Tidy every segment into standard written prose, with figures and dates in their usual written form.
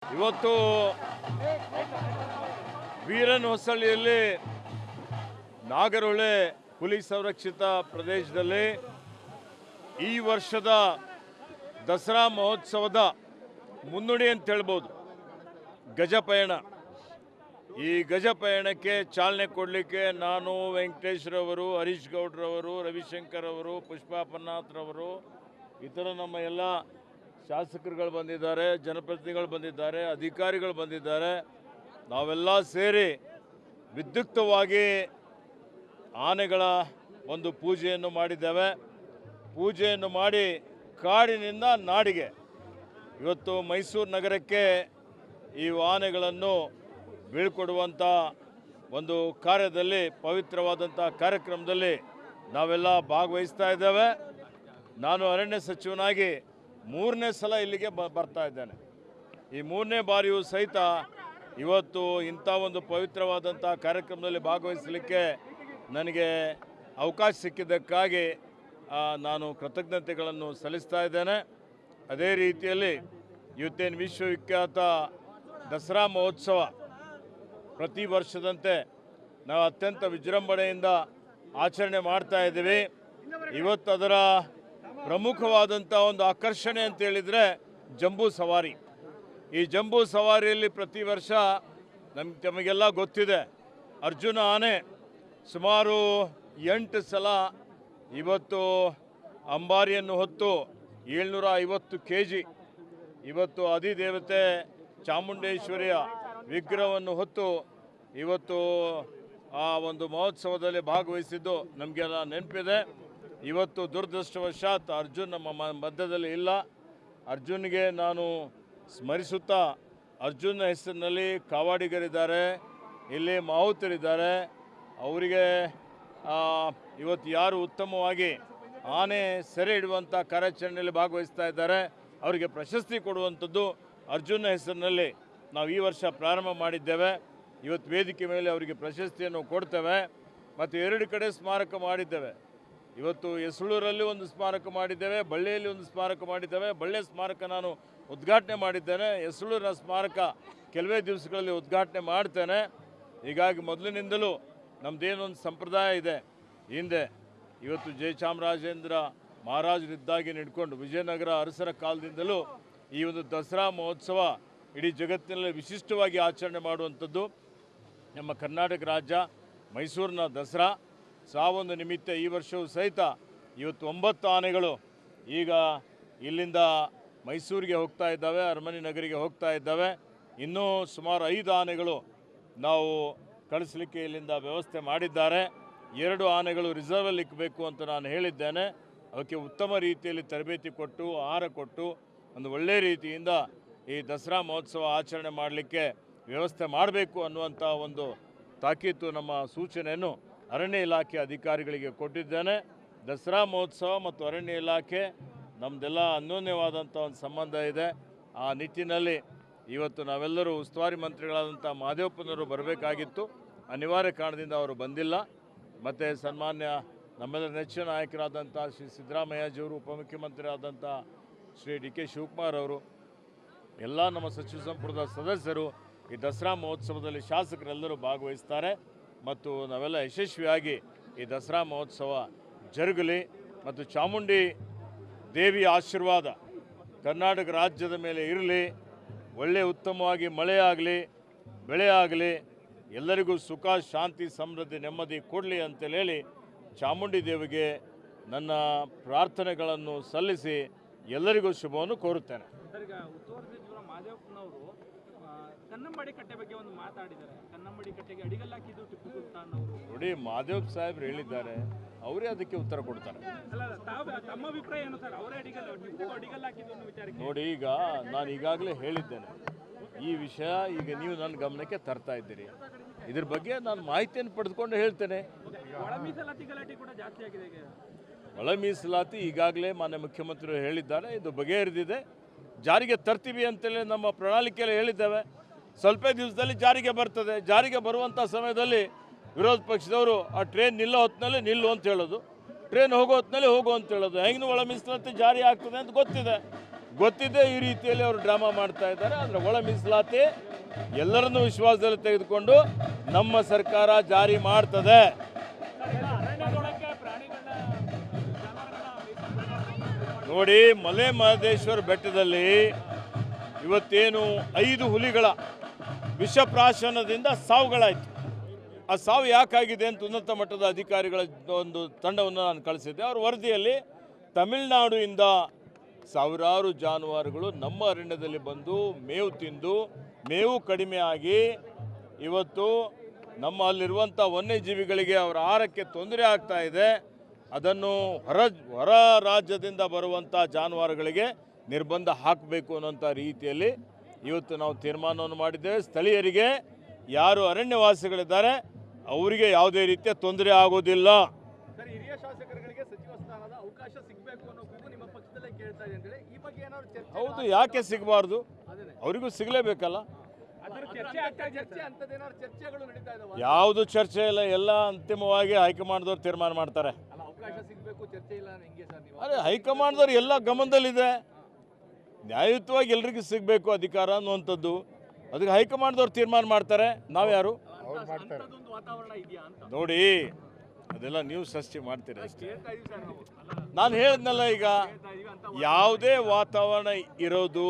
ಇವತ್ತು ವೀರನ್ ಹೊಸಳ್ಳಿಯಲ್ಲಿ ನಾಗರಹೊಳೆ ಹುಲಿ ಸಂರಕ್ಷಿತ ಪ್ರದೇಶದಲ್ಲಿ ಈ ವರ್ಷದ ದಸರಾ ಮಹೋತ್ಸವದ ಮುನ್ನುಡಿ ಅಂತ ಹೇಳ್ಬೋದು ಗಜಪಯಣ. ಈ ಗಜಪಯಣಕ್ಕೆ ಚಾಲನೆ ಕೊಡಲಿಕ್ಕೆ ನಾನು, ವೆಂಕಟೇಶ್ರವರು, ಹರೀಶ್ ಗೌಡ್ರವರು, ರವಿಶಂಕರ್ ಅವರು, ಪುಷ್ಪಾ ಪನ್ನಾಥ್ರವರು, ಇತರ ನಮ್ಮ ಎಲ್ಲ ಶಾಸಕರುಗಳು ಬಂದಿದ್ದಾರೆ, ಜನಪ್ರತಿನಿಧಿಗಳು ಬಂದಿದ್ದಾರೆ, ಅಧಿಕಾರಿಗಳು ಬಂದಿದ್ದಾರೆ. ನಾವೆಲ್ಲ ಸೇರಿ ವಿದ್ಯುಕ್ತವಾಗಿ ಆನೆಗಳ ಒಂದು ಪೂಜೆಯನ್ನು ಮಾಡಿದ್ದೇವೆ. ಪೂಜೆಯನ್ನು ಮಾಡಿ ಕಾಡಿನಿಂದ ನಾಡಿಗೆ ಇವತ್ತು ಮೈಸೂರು ನಗರಕ್ಕೆ ಈ ಆನೆಗಳನ್ನು ಬೀಳ್ಕೊಡುವಂಥ ಒಂದು ಕಾರ್ಯದಲ್ಲಿ, ಪವಿತ್ರವಾದಂಥ ಕಾರ್ಯಕ್ರಮದಲ್ಲಿ ನಾವೆಲ್ಲ ಭಾಗವಹಿಸ್ತಾ ಇದ್ದೇವೆ. ನಾನು ಅರಣ್ಯ ಸಚಿವನಾಗಿ 3ನೇ ಸಲ ಇಲ್ಲಿಗೆ ಬರ್ತಾ ಇದ್ದೇನೆ. ಈ 3ನೇ ಬಾರಿಯೂ ಸಹಿತ ಇವತ್ತು ಇಂಥ ಒಂದು ಪವಿತ್ರವಾದಂಥ ಕಾರ್ಯಕ್ರಮದಲ್ಲಿ ಭಾಗವಹಿಸಲಿಕ್ಕೆ ನನಗೆ ಅವಕಾಶ ಸಿಕ್ಕಿದ್ದಕ್ಕಾಗಿ ನಾನು ಕೃತಜ್ಞತೆಗಳನ್ನು ಸಲ್ಲಿಸ್ತಾ ಇದ್ದೇನೆ. ಅದೇ ರೀತಿಯಲ್ಲಿ ಇವತ್ತೇನು ವಿಶ್ವವಿಖ್ಯಾತ ದಸರಾ ಮಹೋತ್ಸವ ಪ್ರತಿ ವರ್ಷದಂತೆ ನಾವು ಅತ್ಯಂತ ವಿಜೃಂಭಣೆಯಿಂದ ಆಚರಣೆ ಮಾಡ್ತಾ ಇದ್ದೀವಿ. ಇವತ್ತು ಅದರ ಪ್ರಮುಖವಾದಂಥ ಒಂದು ಆಕರ್ಷಣೆ ಅಂತ ಹೇಳಿದರೆ ಜಂಬೂ ಸವಾರಿ. ಈ ಜಂಬೂ ಸವಾರಿಯಲ್ಲಿ ಪ್ರತಿ ವರ್ಷ ನಮಗೆಲ್ಲ ಗೊತ್ತಿದೆ, ಅರ್ಜುನ ಆನೆ ಸುಮಾರು 8 ಸಲ ಇವತ್ತು ಅಂಬಾರಿಯನ್ನು ಹೊತ್ತು 750 kg ಇವತ್ತು ಅಧಿದೇವತೆ ಚಾಮುಂಡೇಶ್ವರಿಯ ವಿಗ್ರಹವನ್ನು ಹೊತ್ತು ಇವತ್ತು ಆ ಒಂದು ಮಹೋತ್ಸವದಲ್ಲಿ ಭಾಗವಹಿಸಿದ್ದು ನಮಗೆಲ್ಲ ನೆನಪಿದೆ. ಇವತ್ತು ದುರದೃಷ್ಟವಶಾತ್ ಅರ್ಜುನ್ ನಮ್ಮ ಮಧ್ಯದಲ್ಲಿ ಇಲ್ಲ. ಅರ್ಜುನ್ಗೆ ನಾನು ಸ್ಮರಿಸುತ್ತಾ, ಅರ್ಜುನ ಹೆಸರಿನಲ್ಲಿ ಕಾವಾಡಿಗರಿದ್ದಾರೆ, ಇಲ್ಲಿ ಮಾವುತರಿದ್ದಾರೆ. ಅವರಿಗೆ ಇವತ್ತು ಯಾರು ಉತ್ತಮವಾಗಿ ಆನೆ ಸೆರೆ ಹಿಡುವಂಥ ಕಾರ್ಯಾಚರಣೆಯಲ್ಲಿ ಭಾಗವಹಿಸ್ತಾ ಇದ್ದಾರೆ ಅವರಿಗೆ ಪ್ರಶಸ್ತಿ ಕೊಡುವಂಥದ್ದು ಅರ್ಜುನ ಹೆಸರಿನಲ್ಲಿ ನಾವು ಈ ವರ್ಷ ಪ್ರಾರಂಭ ಮಾಡಿದ್ದೇವೆ. ಇವತ್ತು ವೇದಿಕೆ ಮೇಲೆ ಅವರಿಗೆ ಪ್ರಶಸ್ತಿಯನ್ನು ಕೊಡ್ತೇವೆ. ಮತ್ತು 2 ಕಡೆ ಸ್ಮಾರಕ ಮಾಡಿದ್ದೇವೆ. ಇವತ್ತು ಯಸಳೂರಲ್ಲಿ ಒಂದು ಸ್ಮಾರಕ ಮಾಡಿದ್ದೇವೆ, ಬಳ್ಳಿಯಲ್ಲಿ ಒಂದು ಸ್ಮಾರಕ ಮಾಡಿದ್ದೇವೆ. ಬಳ್ಳಿ ಸ್ಮಾರಕ ನಾನು ಉದ್ಘಾಟನೆ ಮಾಡಿದ್ದೇನೆ, ಯಸಳೂರಿನ ಸ್ಮಾರಕ ಕೆಲವೇ ದಿವಸಗಳಲ್ಲಿ ಉದ್ಘಾಟನೆ ಮಾಡ್ತೇನೆ. ಹೀಗಾಗಿ ಮೊದಲಿನಿಂದಲೂ ನಮ್ಮದೇನೊಂದು ಸಂಪ್ರದಾಯ ಇದೆ. ಹಿಂದೆ ಇವತ್ತು ಜಯಚಾಮರಾಜೇಂದ್ರ ಮಹಾರಾಜರಿದ್ದಾಗಿ ನಡ್ಕೊಂಡು ವಿಜಯನಗರ ಅರಸರ ಕಾಲದಿಂದಲೂ ಈ ಒಂದು ದಸರಾ ಮಹೋತ್ಸವ ಇಡೀ ಜಗತ್ತಿನಲ್ಲಿ ವಿಶಿಷ್ಟವಾಗಿ ಆಚರಣೆ ಮಾಡುವಂಥದ್ದು ನಮ್ಮ ಕರ್ನಾಟಕ ರಾಜ್ಯ ಮೈಸೂರಿನ ದಸರಾ. ಸಾವೊಂದು ನಿಮಿತ್ತ ಈ ವರ್ಷವೂ ಸಹಿತ ಇವತ್ತು 9 ಆನೆಗಳು ಈಗ ಇಲ್ಲಿಂದ ಮೈಸೂರಿಗೆ ಹೋಗ್ತಾ ಇದ್ದಾವೆ, ಅರಮನೆ ನಗರಿಗೆ ಹೋಗ್ತಾ ಇದ್ದಾವೆ. ಇನ್ನೂ ಸುಮಾರು 5 ಆನೆಗಳು ನಾವು ಕಳಿಸಲಿಕ್ಕೆ ಇಲ್ಲಿಂದ ವ್ಯವಸ್ಥೆ ಮಾಡಿದ್ದಾರೆ. 2 ಆನೆಗಳು ರಿಸರ್ವಲ್ಲಿ ಇಕ್ಕಬೇಕು ಅಂತ ನಾನು ಹೇಳಿದ್ದೇನೆ. ಅವಕ್ಕೆ ಉತ್ತಮ ರೀತಿಯಲ್ಲಿ ತರಬೇತಿ ಕೊಟ್ಟು, ಆಹಾರ ಕೊಟ್ಟು, ಒಂದು ಒಳ್ಳೆಯ ರೀತಿಯಿಂದ ಈ ದಸರಾ ಮಹೋತ್ಸವ ಆಚರಣೆ ಮಾಡಲಿಕ್ಕೆ ವ್ಯವಸ್ಥೆ ಮಾಡಬೇಕು ಅನ್ನುವಂಥ ಒಂದು ತಾಕೀತು, ನಮ್ಮ ಸೂಚನೆಯನ್ನು ಅರಣ್ಯ ಇಲಾಖೆ ಅಧಿಕಾರಿಗಳಿಗೆ ಕೊಟ್ಟಿದ್ದೇನೆ. ದಸರಾ ಮಹೋತ್ಸವ ಮತ್ತು ಅರಣ್ಯ ಇಲಾಖೆ ನಮ್ಮದೆಲ್ಲ ಅನ್ಯೋನ್ಯವಾದಂಥ ಒಂದು ಸಂಬಂಧ ಇದೆ. ಆ ನಿಟ್ಟಿನಲ್ಲಿ ಇವತ್ತು ನಾವೆಲ್ಲರೂ ಉಸ್ತುವಾರಿ ಮಂತ್ರಿಗಳಾದಂಥ ಮಹದೇವಪ್ಪನವರು ಬರಬೇಕಾಗಿತ್ತು, ಅನಿವಾರ್ಯ ಕಾರಣದಿಂದ ಅವರು ಬಂದಿಲ್ಲ. ಮತ್ತು ಸನ್ಮಾನ್ಯ ನಮ್ಮೆಲ್ಲರ ನೆಚ್ಚಿನ ನಾಯಕರಾದಂಥ ಶ್ರೀ ಸಿದ್ದರಾಮಯ್ಯಜಿಯವರು, ಉಪಮುಖ್ಯಮಂತ್ರಿ ಆದಂಥ ಶ್ರೀ ಡಿ ಕೆ ಶಿವಕುಮಾರ್ ಅವರು, ಎಲ್ಲ ನಮ್ಮ ಸಚಿವ ಸಂಪುಟದ ಸದಸ್ಯರು ಈ ದಸರಾ ಮಹೋತ್ಸವದಲ್ಲಿ ಶಾಸಕರೆಲ್ಲರೂ ಭಾಗವಹಿಸ್ತಾರೆ. ಮತ್ತು ನಾವೆಲ್ಲ ಯಶಸ್ವಿಯಾಗಿ ಈ ದಸರಾ ಮಹೋತ್ಸವ ಜರುಗಲಿ ಮತ್ತು ಚಾಮುಂಡಿ ದೇವಿಯ ಆಶೀರ್ವಾದ ಕರ್ನಾಟಕ ರಾಜ್ಯದ ಮೇಲೆ ಇರಲಿ. ಒಳ್ಳೆಯ ಉತ್ತಮವಾಗಿ ಮಳೆ ಆಗಲಿ, ಬೆಳೆ ಆಗಲಿ, ಎಲ್ಲರಿಗೂ ಸುಖ, ಶಾಂತಿ, ಸಮೃದ್ಧಿ, ನೆಮ್ಮದಿ ಕೊಡಲಿ ಅಂತೇಳಿ ಚಾಮುಂಡಿ ದೇವಿಗೆ ನನ್ನ ಪ್ರಾರ್ಥನೆಗಳನ್ನು ಸಲ್ಲಿಸಿ ಎಲ್ಲರಿಗೂ ಶುಭವನ್ನು ಕೋರುತ್ತೇನೆ. ಕನ್ನಂಬಾಡಿ ಕಟ್ಟೆ ಬಗ್ಗೆ ಒಂದು ಮಾತಾಡಿದ್ದಾರೆ. ಕನ್ನಂಬಾಡಿ ಕಟ್ಟೆಗೆ ಅಡಿಗಲ್ಲು ಹಾಕಿದ್ದು ಟಿಪ್ಪು ಸುಲ್ತಾನ್ ಅವರು. ನೋಡಿ, ಮಹದೇವ್ ಸಾಹೇಬ್ರು ಹೇಳಿದ್ದಾರೆ, ಅವರೇ ಅದಕ್ಕೆ ಉತ್ತರ ಕೊಡ್ತಾರೆ. ತಮ್ಮ ಅಭಿಪ್ರಾಯ ಏನು ಸರ್? ಅವರೇ ಅಡಿಗಲ್ಲು ಹಾಕಿದ್ದು ಅನ್ನೋ ವಿಚಾರಕ್ಕೆ ನೋಡಿ, ಈಗ ನಾನು ಈಗಾಗಲೇ ಹೇಳಿದ್ದೇನೆ, ಈ ವಿಷಯ ಈಗ ನೀವು ನನ್ನ ಗಮನಕ್ಕೆ ತರ್ತಾ ಇದ್ದೀರಿ. ಇದ್ರ ಬಗ್ಗೆ ನಾನು ಮಾಹಿತಿಯನ್ನು ಪಡೆದುಕೊಂಡು ಹೇಳ್ತೇನೆ. ಒಳ ಮೀಸಲಾತಿ ಗಲಾಟೆ ಕೂಡ ಜಾಸ್ತಿ ಆಗಿದೆ ಈಗ. ಒಳ ಮೀಸಲಾತಿ ಈಗಾಗಲೇ ಮಾನ್ಯ ಮುಖ್ಯಮಂತ್ರಿಗಳು ಹೇಳಿದ್ದಾರೆ, ಇದು ಬಗೆಹರಿದಿದೆ, ಜಾರಿಗೆ ತರ್ತೀವಿ ಅಂತೇಳಿ ನಮ್ಮ ಪ್ರಣಾಳಿಕೆಯಲ್ಲಿ ಹೇಳಿದ್ದೇವೆ. ಸ್ವಲ್ಪ ದಿವಸದಲ್ಲಿ ಜಾರಿಗೆ ಬರ್ತದೆ. ಜಾರಿಗೆ ಬರುವಂಥ ಸಮಯದಲ್ಲಿ ವಿರೋಧ ಪಕ್ಷದವರು ಆ ಟ್ರೈನ್ ನಿಲ್ಲೋ ಹೊತ್ತಿನಲ್ಲಿ ನಿಲ್ಲು ಅಂತ ಹೇಳೋದು, ಟ್ರೈನ್ ಹೋಗೋ ಹೊತ್ತಿನಲ್ಲಿ ಹೋಗು ಅಂತ ಹೇಳೋದು. ಹೆಂಗೆ ಒಳ ಮೀಸಲಾತಿ ಜಾರಿ ಆಗ್ತದೆ ಅಂತ ಗೊತ್ತಿದೆ. ಗೊತ್ತಿದೆ ಈ ರೀತಿಯಲ್ಲಿ ಅವರು ಡ್ರಾಮಾ ಮಾಡ್ತಾ ಇದ್ದಾರೆ. ಆದರೆ ಒಳ ಮೀಸಲಾತಿ ಎಲ್ಲರನ್ನೂ ವಿಶ್ವಾಸದಲ್ಲಿ ತೆಗೆದುಕೊಂಡು ನಮ್ಮ ಸರ್ಕಾರ ಜಾರಿ ಮಾಡ್ತದೆ. ನೋಡಿ, ಮಲೆ ಮಹದೇಶ್ವರ ಬೆಟ್ಟದಲ್ಲಿ ಇವತ್ತೇನು 5 ಹುಲಿಗಳ ವಿಷಪ್ರಾಶನದಿಂದ ಸಾವುಗಳಾಯಿತು. ಆ ಸಾವು ಯಾಕಾಗಿದೆ ಅಂತ ಉನ್ನತ ಮಟ್ಟದ ಅಧಿಕಾರಿಗಳ ಒಂದು ತಂಡವನ್ನು ನಾನು ಕಳಿಸಿದ್ದೆ. ಅವ್ರ ವರದಿಯಲ್ಲಿ ತಮಿಳುನಾಡಿನಿಂದ ಸಾವಿರಾರು ಜಾನುವಾರುಗಳು ನಮ್ಮ ಅರಣ್ಯದಲ್ಲಿ ಬಂದು ಮೇವು ತಿಂದು ಮೇವು ಕಡಿಮೆ ಆಗಿ ಇವತ್ತು ನಮ್ಮ ಅಲ್ಲಿರುವಂಥ ವನ್ಯಜೀವಿಗಳಿಗೆ ಅವರ ಆಹಾರಕ್ಕೆ ತೊಂದರೆ ಆಗ್ತಾ ಇದೆ. ಅದನ್ನು ಹೊರ ರಾಜ್ಯದಿಂದ ಬರುವಂಥ ಜಾನುವಾರುಗಳಿಗೆ ನಿರ್ಬಂಧ ಹಾಕಬೇಕು ಅನ್ನೋಂಥ ರೀತಿಯಲ್ಲಿ ಇವತ್ತು ನಾವು ತೀರ್ಮಾನವನ್ನು ಮಾಡಿದ್ದೇವೆ. ಸ್ಥಳೀಯರಿಗೆ ಯಾರು ಅರಣ್ಯವಾಸಿಗಳಿದ್ದಾರೆ ಅವರಿಗೆ ಯಾವುದೇ ರೀತಿಯ ತೊಂದರೆ ಆಗೋದಿಲ್ಲ. ಹಿರಿಯ ಶಾಸಕರುಗಳಿಗೆ ಸಚಿವ ಸ್ಥಾನದ ಅವಕಾಶ ಸಿಗಬೇಕು ಅನ್ನೋ ಕೂಗು ನಿಮ್ಮ ಪಕ್ಷದಲ್ಲೇ ಕೇಳ್ತಾ ಇದೆ ಅಂತೇಳಿ ಈ ಬಗ್ಗೆ ಏನಾದ್ರು ಚರ್ಚೆ? ಹೌದು, ಯಾಕೆ ಸಿಗಬಾರ್ದು? ಅವರಿಗೂ ಸಿಗಲೇಬೇಕಲ್ಲ. ಚರ್ಚೆಗಳು ನಡೀತಾ ಇದಾವ? ಯಾವುದು ಚರ್ಚೆ ಇಲ್ಲ, ಎಲ್ಲ ಅಂತಿಮವಾಗಿ ಹೈಕಮಾಂಡ್ದವ್ರು ತೀರ್ಮಾನ ಮಾಡ್ತಾರೆ. ಅವಕಾಶ ಸಿಗಬೇಕು, ಚರ್ಚೆ ಇಲ್ಲ ಹೆಂಗೆ ಸರ್ ನೀವು? ಅದೇ ಹೈಕಮಾಂಡ್ದವ್ರು ಎಲ್ಲ ಗಮನದಲ್ಲಿದೆ. ನ್ಯಾಯಯುತವಾಗಿ ಎಲ್ರಿಗೂ ಸಿಗಬೇಕು ಅಧಿಕಾರ ಅನ್ನುವಂಥದ್ದು. ಅದಕ್ಕೆ ಹೈಕಮಾಂಡ್ದವ್ರು ತೀರ್ಮಾನ ಮಾಡ್ತಾರೆ. ನಾವ್ಯಾರು? ವಾತಾವರಣ ಇದೆಯಾ ಅಂತ ನೋಡಿ, ಅದೆಲ್ಲ ನೀವು ಸೃಷ್ಟಿ ಮಾಡ್ತೀರಿ ಅಷ್ಟೇ. ಹೇಳ್ತಾ ಇದೀವಿ ಸರ್ ನಾವು. ನಾನು ಹೇಳಿದ್ನಲ್ಲ, ಈಗ ಯಾವುದೇ ವಾತಾವರಣ ಇರೋದು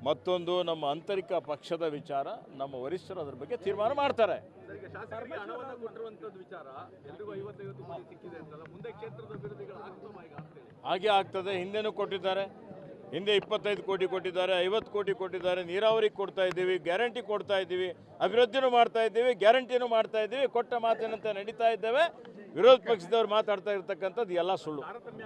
ಮತ್ತೊಂದು ನಮ್ಮ ಆಂತರಿಕ ಪಕ್ಷದ ವಿಚಾರ. ನಮ್ಮ ವರಿಷ್ಠರು ಅದ್ರ ಬಗ್ಗೆ ತೀರ್ಮಾನ ಮಾಡ್ತಾರೆ. ಶಾಸಕರಿಗೆ ಹಣವನ್ನು ಕೊಟ್ಟಿರುವಂತದ್ದು ವಿಚಾರ ಎಲ್ರಿಗೂ 50-50 ಕೋಟಿ ಸಿಕ್ಕಿದೆ ಅಂತಲ್ಲ, ಮುಂದೆ ಕ್ಷೇತ್ರದ ಅಭಿವೃದ್ಧಿಗಳು ಆಗ್ತವೆ ಈಗ ಆಗ್ತದೆ? ಹಾಗೆ ಆಗ್ತದೆ. ಹಿಂದೆನೂ ಕೊಟ್ಟಿದ್ದಾರೆ. ಹಿಂದೆ 25 ಕೋಟಿ ಕೊಟ್ಟಿದ್ದಾರೆ, 50 ಕೋಟಿ ಕೊಟ್ಟಿದ್ದಾರೆ. ನೀರಾವರಿಗೆ ಕೊಡ್ತಾ ಇದ್ದೀವಿ, ಗ್ಯಾರಂಟಿ ಕೊಡ್ತಾ ಇದ್ದೀವಿ, ಅಭಿವೃದ್ಧಿನೂ ಮಾಡ್ತಾ ಇದ್ದೀವಿ, ಗ್ಯಾರಂಟಿನೂ ಮಾಡ್ತಾ ಇದ್ದೀವಿ. ಕೊಟ್ಟ ಮಾತಿನಂತೆ ನಡೀತಾ ಇದ್ದೇವೆ. ವಿರೋಧ ಪಕ್ಷದವ್ರು ಮಾತಾಡ್ತಾ ಇರ್ತಕ್ಕಂಥದ್ದು ಎಲ್ಲ ಸುಳ್ಳು. ತಾರತಮ್ಯ